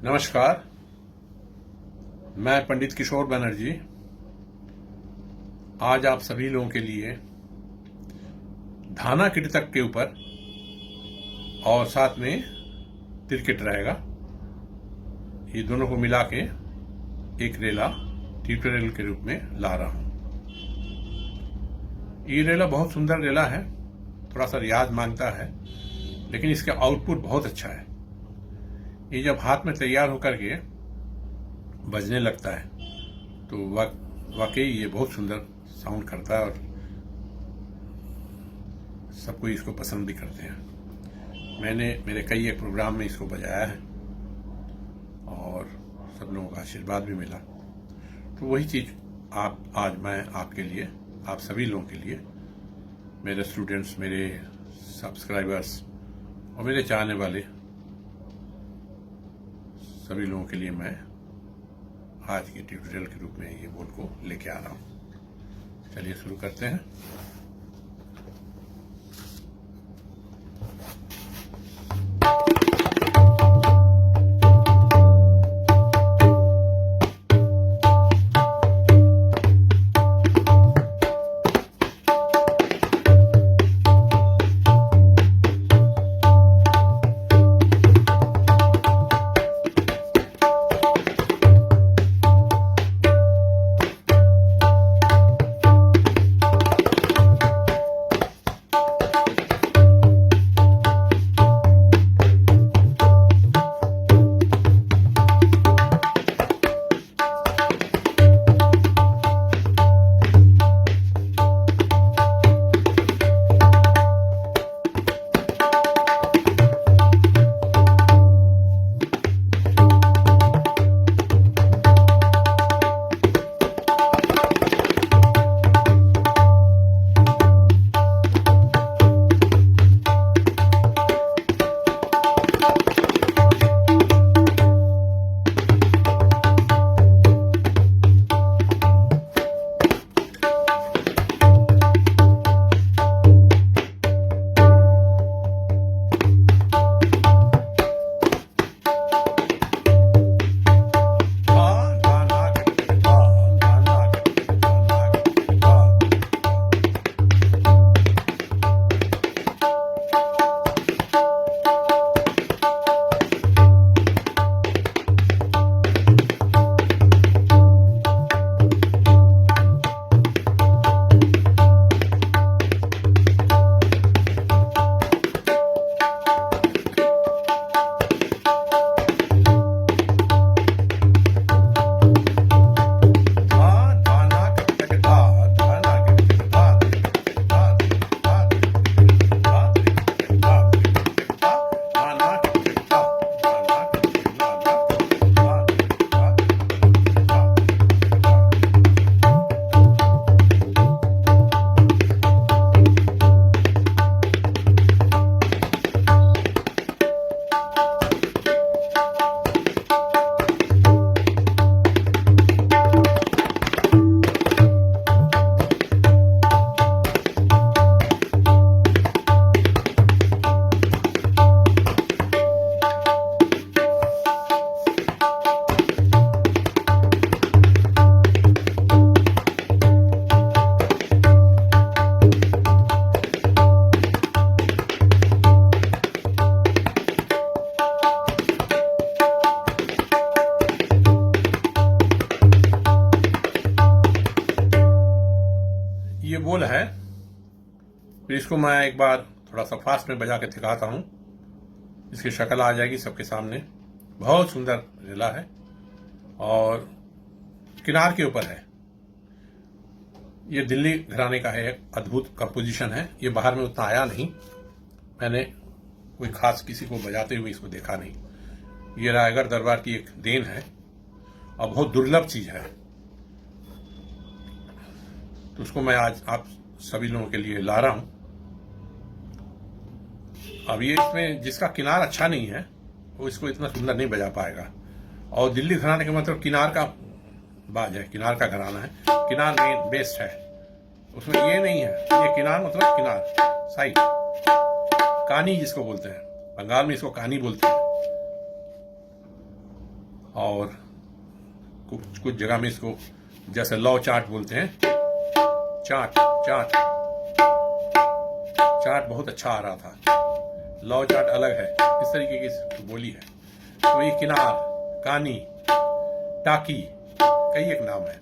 नमस्कार, मैं पंडित किशोर बनर्जी आज आप सभी लोगों के लिए धाना किटतक के ऊपर और साथ में तिरकिट रहेगा, ये दोनों को मिला के एक रेला ट्यूटोरियल के रूप में ला रहा हूं। ये रेला बहुत सुंदर रेला है, थोड़ा सा रियाज मांगता है, लेकिन इसका आउटपुट बहुत अच्छा है। ये जब हाथ में तैयार होकर के बजने लगता है तो वाकई ये बहुत सुंदर साउंड करता है और सब कोई इसको पसंद भी करते हैं। मैंने मेरे कई एक प्रोग्राम में इसको बजाया है और सब लोगों का आशीर्वाद भी मिला। तो वही चीज़ आज मैं आपके लिए, आप सभी लोगों के लिए, मेरे स्टूडेंट्स, मेरे सब्सक्राइबर्स और मेरे चाहने वाले सभी लोगों के लिए मैं आज के ट्यूटोरियल के रूप में ये बोल को लेके आ रहा हूं। चलिए शुरू करते हैं। ये बोल है, फिर इसको मैं एक बार थोड़ा सा फास्ट में बजा के दिखाता हूँ। इसकी शक्ल आ जाएगी सबके सामने। बहुत सुंदर रेला है और किनार के ऊपर है। ये दिल्ली घराने का है, एक अद्भुत कंपोजिशन है। ये बाहर में उतना आया नहीं, मैंने कोई खास किसी को बजाते हुए इसको देखा नहीं। ये रायगढ़ दरबार की एक देन है और बहुत दुर्लभ चीज है। तो उसको मैं आज आप सभी लोगों के लिए ला रहा हूं। अब ये इसमें जिसका किनार अच्छा नहीं है वो इसको इतना सुंदर नहीं बजा पाएगा। और दिल्ली घराने का मतलब किनार का बाज है, किनार का घराना है, किनार मेन बेस्ट है। उसमें ये नहीं है, ये किनार मतलब किनार, साइड, कानी जिसको बोलते हैं, बंगाल में इसको कानी बोलते हैं। और कुछ कुछ जगह में इसको जैसे लौ चाट बोलते हैं, चाट चाट चाट बहुत अच्छा आ रहा था, लौ चाट अलग है, इस तरीके की बोली है। तो ये किनार, कानी, टाकी, कई एक नाम है।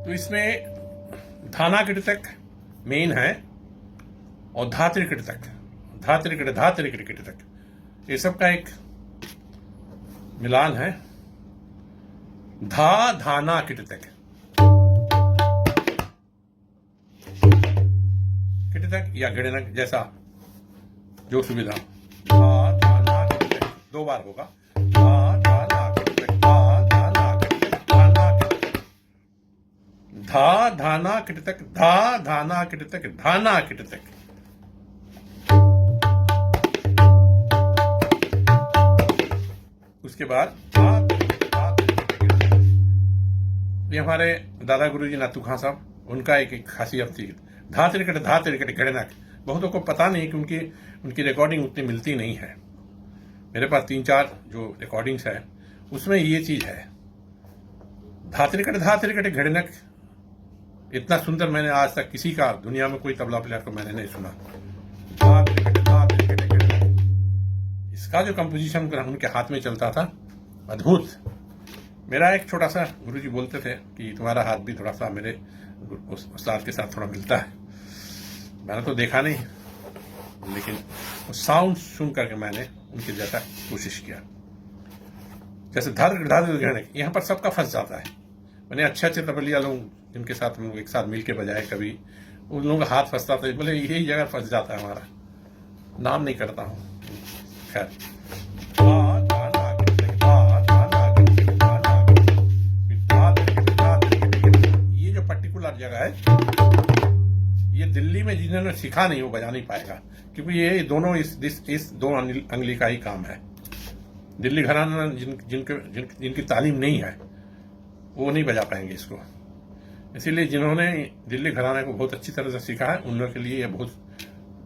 इसमें धाना कृतक मेन है और धात्रिकृतक, धात्रिकृतक, ये सब का एक मिलान है। धा धाना कृतक, कृतक या गणनक जैसा जो सुविधा। धा धाना कृतक 2 बार होगा। धा धाना कृतक, धा धाना कृतक, धाना कृतक, धा धाना कृतक, धा धाना कृतक, धाना कृतक। उसके बाद ये हमारे दादा गुरुजी नाथू खां साहब, उनका एक खासियत थी, धा त्रिकट गणनक। बहुतों को पता नहीं कि उनकी रिकॉर्डिंग उतनी मिलती नहीं है। मेरे पास 3-4 जो रिकॉर्डिंग्स है उसमें ये चीज है, धा त्रिकट गणनक। इतना सुंदर मैंने आज तक किसी का दुनिया में कोई तबला प्लेयर को मैंने नहीं सुना। धा त्रिकट गणनक, इसका जो कंपोजिशन उनके हाथ में चलता था, अद्भुत। मेरा एक छोटा सा गुरुजी बोलते थे कि तुम्हारा हाथ भी थोड़ा सा मेरे उस्ताद के साथ थोड़ा मिलता है। मैंने तो देखा नहीं, लेकिन वो साउंड सुन करके मैंने उनके जैसा कोशिश किया। जैसे धार यहाँ पर सबका फंस जाता है। मैंने अच्छे तबलिया लोग जिनके साथ हम लोग एक साथ मिल के बजाए, कभी उन लोगों का हाथ फंसता था, बोले यही जगह फंस जाता है हमारा। नाम नहीं करता हूँ, खैर। ये जो पर्टिकुलर जगह है, ये दिल्ली में जिन्होंने सीखा नहीं वो बजा नहीं पाएगा, क्योंकि ये दोनों इस 2 अंगुली का ही काम है। दिल्ली घराना जिनकी तालीम नहीं है वो नहीं बजा पाएंगे इसको। इसीलिए जिन्होंने दिल्ली घराने को बहुत अच्छी तरह से सीखा है, उन लोगों के लिए ये बहुत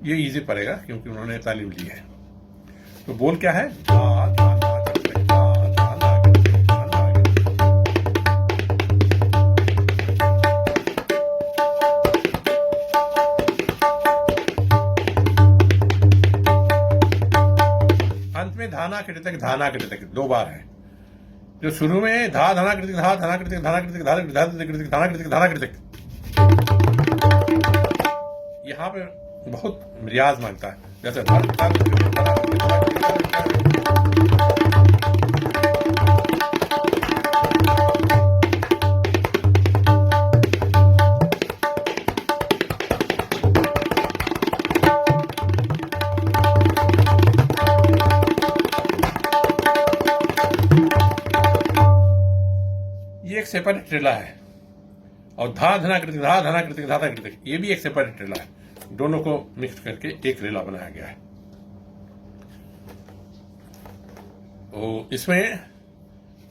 ये इजी पड़ेगा क्योंकि उन्होंने तालीम ली है। तो बोल क्या है, धा धा ना करते, धा धा ना करते, धा ना करते। अंत में धाना कृतक, धाना कृतक 2 बार है। जो शुरू में धा धना कृतक, धा धना कृतक, धाना कृतक, धाना कृतक, धाना कृतक, धाना कृतक, यहाँ पे बहुत रियाज मांगता है। जैसे ये एक सेपरेट ट्रेला है। और धा धना कृतिक, धा धना कृतिक, धा धना कृतिक, ये भी एक सेपरेट ट्रेला है। दोनों को मिक्स करके एक रेला बनाया गया है। तो इसमें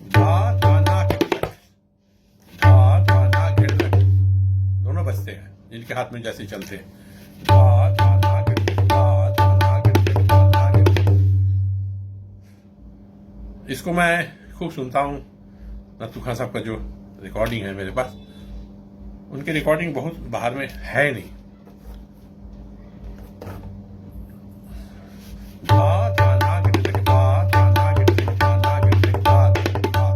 धा धाना कृतिक, धा धाना कृतिक दोनों बजते हैं, जिनके हाथ में जैसे चलते हैं। धा धाना कृतिक, धा धाना कृतिक, धा धाना कृतिक। इसको मैं खूब सुनता हूँ। नथु खान साहब का जो रिकॉर्डिंग है मेरे पास, उनकी रिकॉर्डिंग बहुत बाहर में है नहीं। धा धाना कृतिक, धा धाना कृतिक, धाना कृतिक, धा धा कृतिक, धा।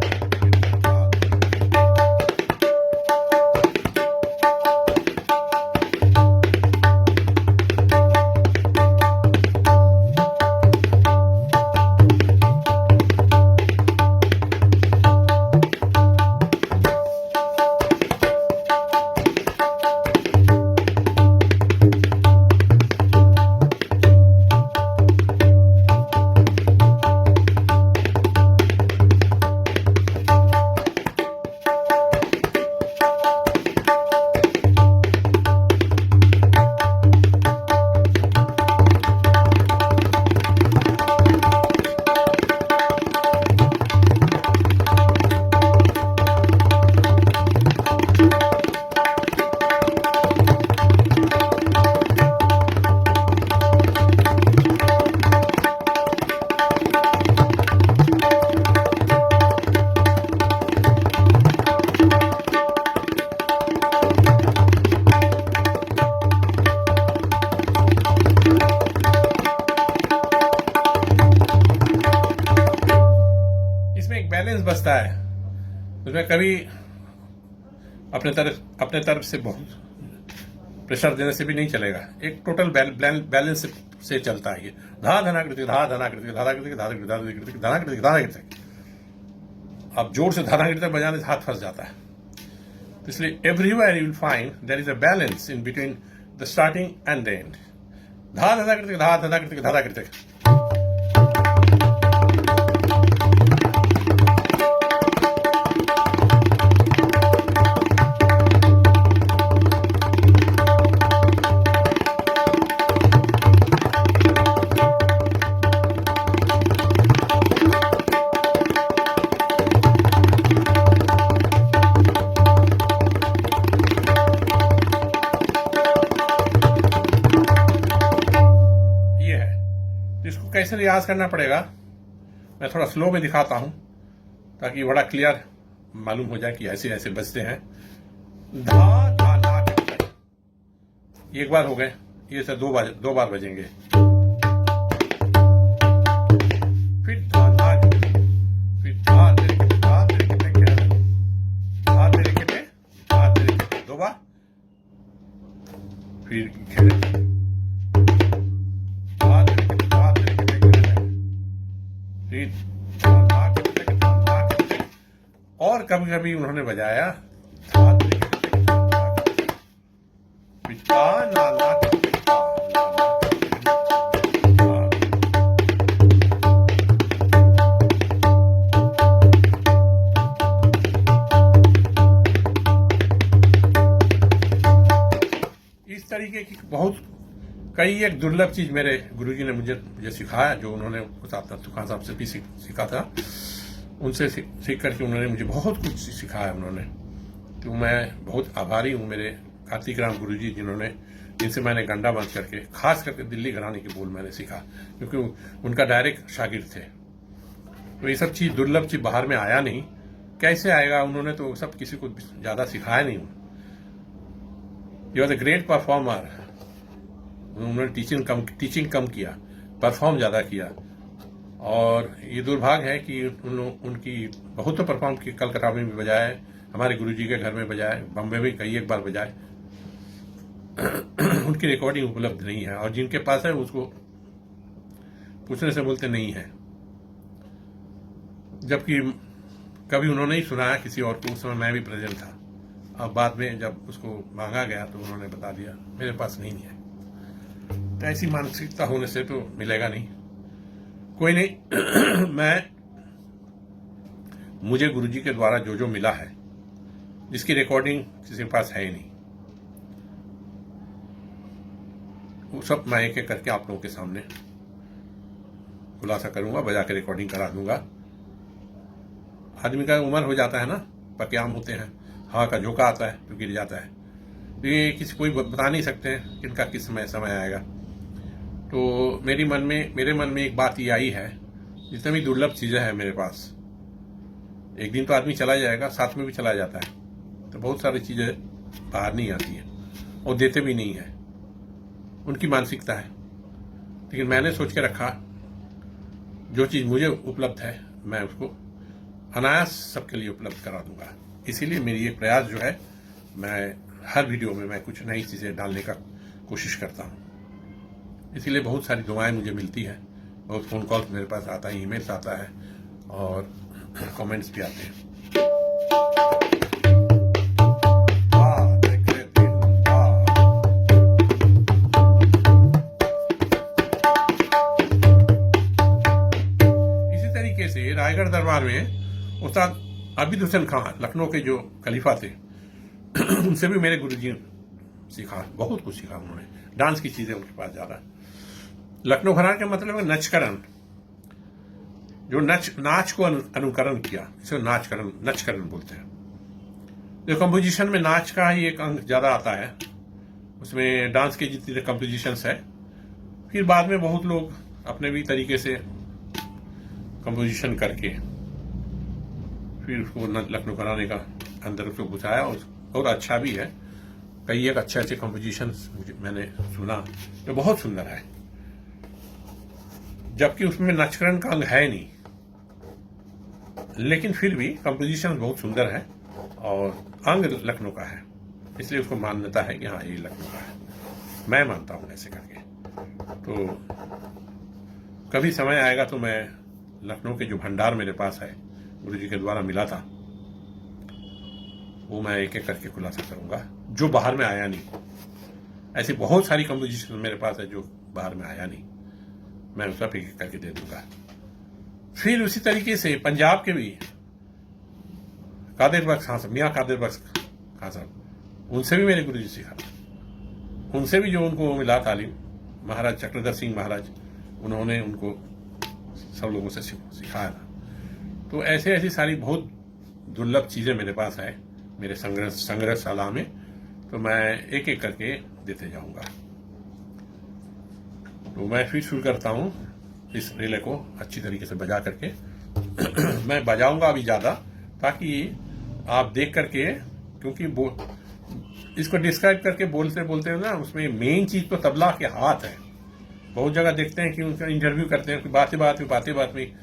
बैलेंस बचता है, उसमें कभी अपने तरफ से बहुत प्रेशर देने से भी नहीं चलेगा। एक टोटल बैलेंस से चलता है ये। धा धना कृतिक, धा धना कृतिक, धाना कृतिक, धाना कृतिक, धाना कृतिक, धाना कृतिक, धाना कृतिक। अब जोर से धाना कृतिक बजाने से हाथ फंस जाता है। इसलिए everywhere you will find there is a balance in between the starting and the end. धा धना कृतिक, धा धना कृतिक, धाना कृतिक। इसको कैसे रियाज करना पड़ेगा, मैं थोड़ा स्लो में दिखाता हूं ताकि बड़ा क्लियर मालूम हो जाए कि ऐसे ऐसे बजते हैं। धा धा ना, एक बार हो गए, ये से दो बार बजेंगे। फिर धा ना, फिर धा तेरे के, धा तेरे के, धा तेरे के, धा तेरे के, 2 बार। फिर घेरे, और कभी कभी उन्होंने बजाया इस तरीके की बहुत कई एक दुर्लभ चीज मेरे गुरुजी ने मुझे सिखाया, जो उन्होंने नथु खान साहब से भी सीखा था। उनसे सीख करके उन्होंने मुझे बहुत कुछ सिखाया उन्होंने। तो मैं बहुत आभारी हूँ मेरे कार्तिक राम गुरुजी, जिन्होंने जिनसे मैंने गंडा बंद करके, खास करके दिल्ली घराने के बोल मैंने सीखा, क्योंकि उनका डायरेक्ट शागिर्द थे। तो ये सब चीज दुर्लभ चीज बाहर में आया नहीं, कैसे आएगा? उन्होंने तो सब किसी को ज्यादा सिखाया नहीं। You are the great performer. उन्होंने टीचिंग कम किया, परफॉर्म ज्यादा किया। और ये दुर्भाग्य है कि उनकी बहुत तो परफॉर्म की, कलकत्ता में भी बजाए, हमारे गुरुजी के घर में बजाए, बम्बे में कई एक बार बजाए। उनकी रिकॉर्डिंग उपलब्ध नहीं है, और जिनके पास है उसको पूछने से बोलते नहीं है, जबकि कभी उन्होंने ही सुनाया किसी और को। उस समय मैं भी प्रेजेंट था। अब बाद में जब उसको मांगा गया तो उन्होंने बता दिया मेरे पास नहीं है। तो ऐसी मानसिकता होने से तो मिलेगा नहीं। कोई नहीं। मुझे गुरुजी के द्वारा जो जो मिला है, जिसकी रिकॉर्डिंग किसी के पास है ही नहीं, वो सब मैं एक एक करके आप लोगों के सामने खुलासा करूंगा, बजा के रिकॉर्डिंग करा दूंगा। आदमी का उम्र हो जाता है ना, पक्याम होते हैं, हवा का झोंका आता है तो गिर जाता है। तो ये किसी कोई बता नहीं सकते हैं कि इनका किस समय आएगा। तो मेरे मन में एक बात ये आई है, जितनी भी दुर्लभ चीजें हैं मेरे पास, एक दिन तो आदमी चला जाएगा, साथ में भी चला जाता है। तो बहुत सारी चीजें बाहर नहीं आती हैं और देते भी नहीं है, उनकी मानसिकता है। लेकिन मैंने सोच के रखा, जो चीज मुझे उपलब्ध है मैं उसको अनायास सबके लिए उपलब्ध करा दूंगा। इसीलिए मेरी ये प्रयास जो है, मैं हर वीडियो में मैं कुछ नई चीजें डालने का कोशिश करता हूँ। इसीलिए बहुत सारी दुआएं मुझे मिलती है, बहुत फोन कॉल्स मेरे पास आता है, ईमेल्स आता है और कमेंट्स भी आते हैं। इसी तरीके से रायगढ़ दरबार में उस्ताद आबिद हुसैन खान, लखनऊ के जो खलीफा थे, उनसे भी मेरे गुरुजी ने सीखा, बहुत कुछ सीखा उन्होंने। डांस की चीजें उनके पास ज्यादा। लखनऊ घराने का मतलब है नचकरण, जो नाच को अनुकरण किया, इसे नचकरण बोलते हैं। जो कंपोजिशन में नाच का ही एक अंग ज्यादा आता है, उसमें डांस के जितने कंपोजिशंस है। फिर बाद में बहुत लोग अपने भी तरीके से कंपोजिशन करके फिर उसको लखनऊ घराने का अंदर उसको घुसाया, और अच्छा भी है। कई एक अच्छे कंपोजिशन मैंने सुना जो बहुत सुंदर है, जबकि उसमें नचकरण का अंग है नहीं, लेकिन फिर भी कंपोजिशन बहुत सुंदर है और अंग लखनऊ का है, इसलिए उसको मान्यता है कि हाँ ये लखनऊ का है। मैं मानता हूं ऐसे करके। तो कभी समय आएगा तो मैं लखनऊ के जो भंडार मेरे पास है, गुरुजी के द्वारा मिला था, वो मैं एक एक करके खुलासा करूंगा, जो बाहर में आया नहीं। ऐसी बहुत सारी कंपोजिशन मेरे पास है जो बाहर में आया नहीं, मैं उसका एक एक करके दे दूंगा। फिर उसी तरीके से पंजाब के भी कादिर बख्श खान साहब, मियाँ कादिर बख्श खान साहब, उनसे भी मेरे गुरुजी सीखा। उनसे भी जो उनको मिला तालीम, महाराज चक्रधर सिंह महाराज, उन्होंने उनको सब लोगों से सिखाया था। तो ऐसी सारी बहुत दुर्लभ चीजें मेरे पास है, मेरे संग्रहशाला में। तो मैं एक एक करके देते जाऊंगा। तो मैं फिर शुरू करता हूं इस रिले को अच्छी तरीके से बजा करके। मैं बजाऊंगा अभी ज्यादा, ताकि आप देख करके, क्योंकि इसको डिस्क्राइब करके बोलते बोलते ना, उसमें मेन चीज तो तबला के हाथ है। बहुत जगह देखते हैं कि उनका इंटरव्यू करते हैं कि बात में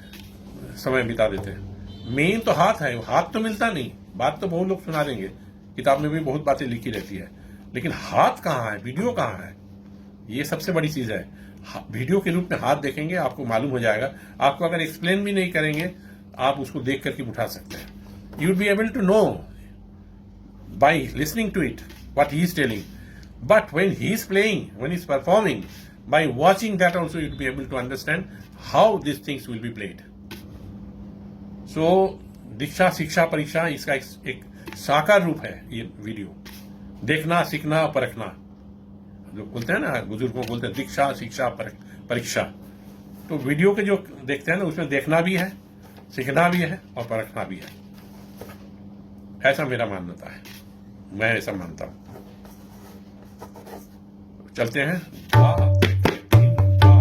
समय बिता देते हैं। मेन तो हाथ है, हाथ तो मिलता नहीं। बात तो बहुत लोग सुना देंगे, किताब में भी बहुत बातें लिखी रहती है, लेकिन हाथ कहाँ है, वीडियो कहाँ है, ये सबसे बड़ी चीज है। वीडियो के रूप में हाथ देखेंगे, आपको मालूम हो जाएगा। आपको अगर एक्सप्लेन भी नहीं करेंगे, आप उसको देख करके उठा सकते हैं। You be able to know by listening to it what he is telling, but when he is playing, when he is performing, by watching that also you'll be able to understand how these things will be played. So दीक्षा शिक्षा परीक्षा इसका एक साकार रूप है ये video. देखना, सीखना, परखना, जो बोलते हैं ना, बुजुर्गों बोलते हैं दीक्षा शिक्षा परीक्षा। तो वीडियो के जो देखते हैं ना, उसमें देखना भी है, सीखना भी है और परखना भी है। ऐसा मेरा मान्यता है, मैं ऐसा मानता हूं। चलते हैं। धा तीन धा।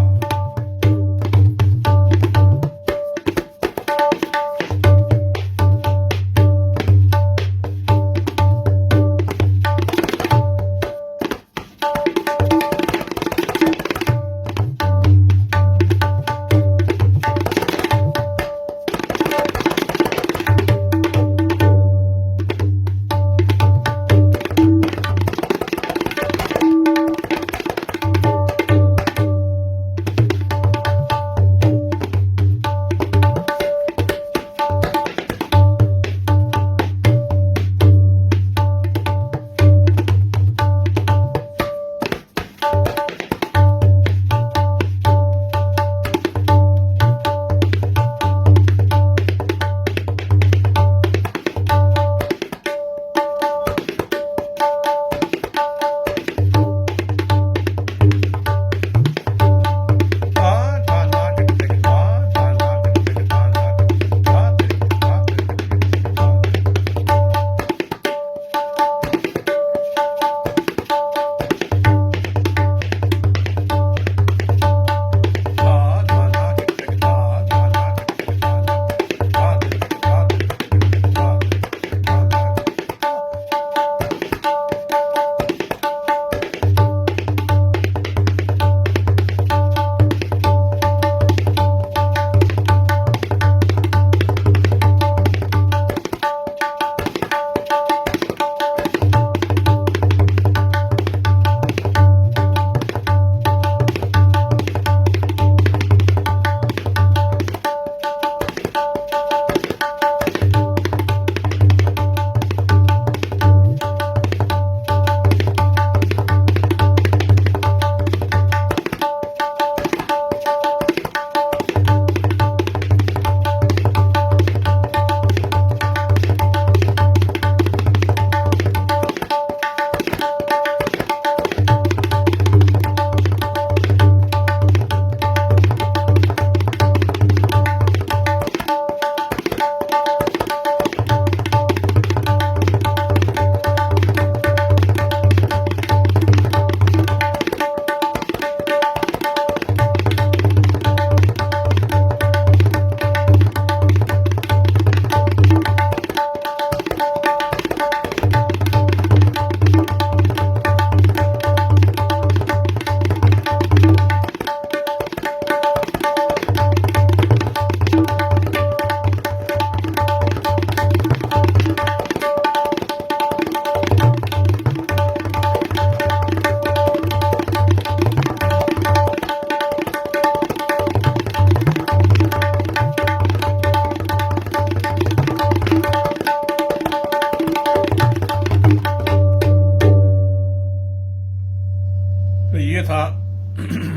ये था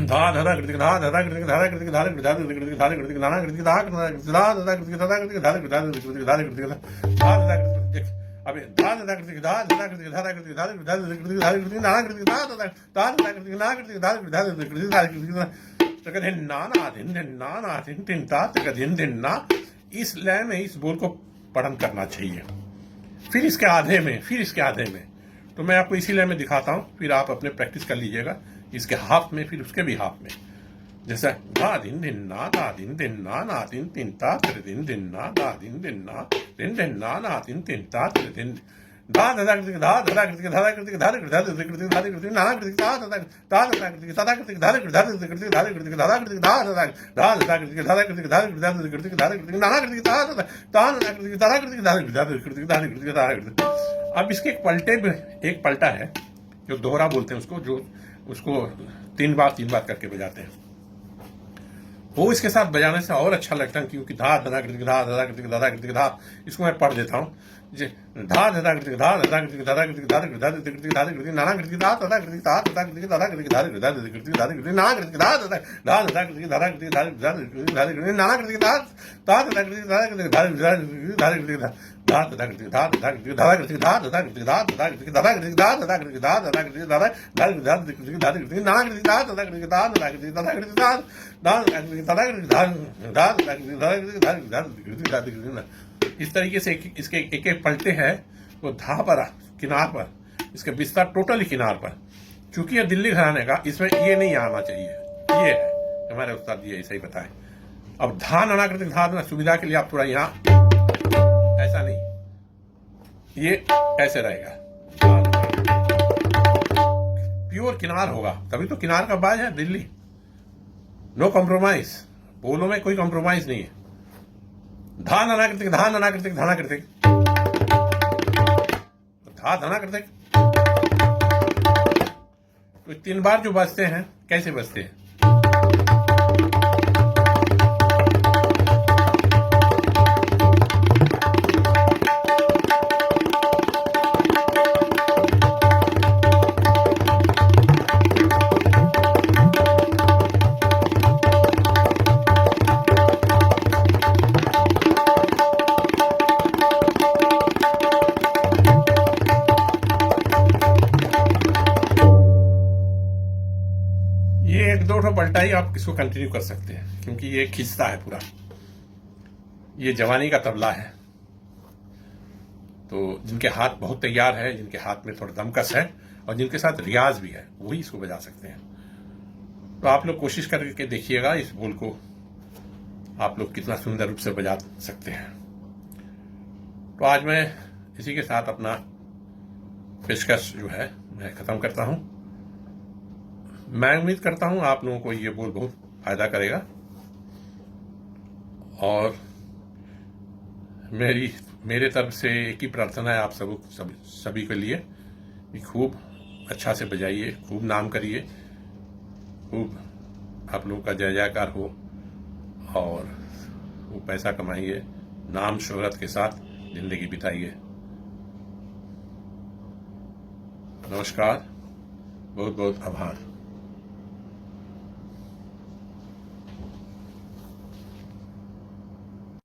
धा धधा कृतिक धा धधा कृतिक धारा कृतिक धारा कृतिक धारा कृतिक धारा कृतिक नाना कृतिक धा धा धधा कृतिक धारा कृतिक धारा कृतिक धारा कृतिक धारा कृतिक धा धधा कृतिक अबे धा धधा कृतिक धा धधा कृतिक धारा कृतिक धारा कृतिक धारा कृतिक नाना कृतिक धा धधा धा धधा कृतिक नाना कृतिक धारा कृतिक धारा कृतिक धारा कृतिक तक दिन नाना दिन दिन ता तक दिन ना। इस लय में इस बोल को पठन करना चाहिए। फिर इसके आधे में तो मैं आपको इसी लय में दिखाता हूँ, फिर आप अपने प्रैक्टिस कर लीजिएगा इसके हाफ में, फिर उसके भी हाफ में। जैसे धा दिन ना धा दिन ना दिन तीन ता दिन ना धा दिन ना ना दिन ता दिन धा धधा कृतिक धा धधा कृतिक धारा कृतिक धारा कृतिक धारा कृतिक नाना कृतिक धा धधा कृतिक सदा कृतिक धारा कृतिक धारा कृतिक धारा कृतिक धा धधा कृतिक धारा कृतिक धारा कृतिक धारा कृतिक नाना कृतिक धा धधा कृतिक धारा कृतिक धारा कृतिक धारा कृतिक। अब इसके एक पलटा है जो दोहरा बोलते हैं उसको, जो उसको तीन बार करके बजाते हैं। वो इसके साथ बजाने से और अच्छा लगता है, क्योंकि धा धधा कृतिक धा धधा कृतिक धारा कृतिक धा, इसको मैं पढ़ देता हूँ। धा धधा कृतिक धा धधा कृतिक धारा कृतिक धारा कृतिक धारा कृतिक नाना कृतिक धा धधा कृतिक धा धधा कृतिक धारा कृतिक धारा कृतिक धारा कृतिक नाना कृतिक धा धधा कृतिक धारा कृतिक धारा कृतिक नाना कृतिक धा धधा कृतिक धारा कृतिक धारा कृतिक धा धधा कृतिक धा धधा कृतिक धारा कृतिक धा धधा कृतिक धा धधा कृतिक धारा कृतिक धा धधा कृतिक धा धधा कृतिक धारा कृतिक धारा कृतिक नाना कृतिक धा धधा कृतिक धा धधा कृतिक धारा कृतिक धा धधा कृतिक धारा कृतिक धा धधा कृतिक धारा कृतिक धारा कृतिक। इस तरीके से इसके एक पलटे हैं वो धा पर किनार पर, इसके बिस्तर टोटली किनार पर, चूंकि ये दिल्ली घराने का, इसमें ये नहीं आना चाहिए। ये है हमारे उस्ताद जी ऐसा ही बताएं। अब धा नना करते धा देना सुविधा के लिए आप थोड़ा यहाँ, ऐसा नहीं, ये ऐसे रहेगा, प्योर किनार होगा, तभी तो किनार का बाज है दिल्ली। नो कॉम्प्रोमाइज, बोलों में कोई कॉम्प्रोमाइज नहीं है। धा नना करते धा नना करते धाना करते, धा धना करते, तो 3 बार जो बजते हैं कैसे बजते हैं। ये 1-2 ठो पलटा ही आप इसको कंटिन्यू कर सकते हैं, क्योंकि ये खिंचता है पूरा। ये जवानी का तबला है, तो जिनके हाथ बहुत तैयार है, जिनके हाथ में थोड़ा दमकस है और जिनके साथ रियाज भी है, वही इसको बजा सकते हैं। तो आप लोग कोशिश करके देखिएगा, इस बोल को आप लोग कितना सुंदर रूप से बजा सकते हैं। तो आज मैं इसी के साथ अपना पेशकश जो है मैं खत्म करता हूं। मैं उम्मीद करता हूं आप लोगों को ये बोल बहुत फायदा करेगा, और मेरे तरफ से एक ही प्रार्थना है आप सभी के लिए कि खूब अच्छा से बजाइए, खूब नाम करिए, खूब आप लोगों का जय जयकार हो, और वो पैसा कमाइए, नाम शोहरत के साथ जिंदगी बिताइए। नमस्कार, बहुत बहुत आभार।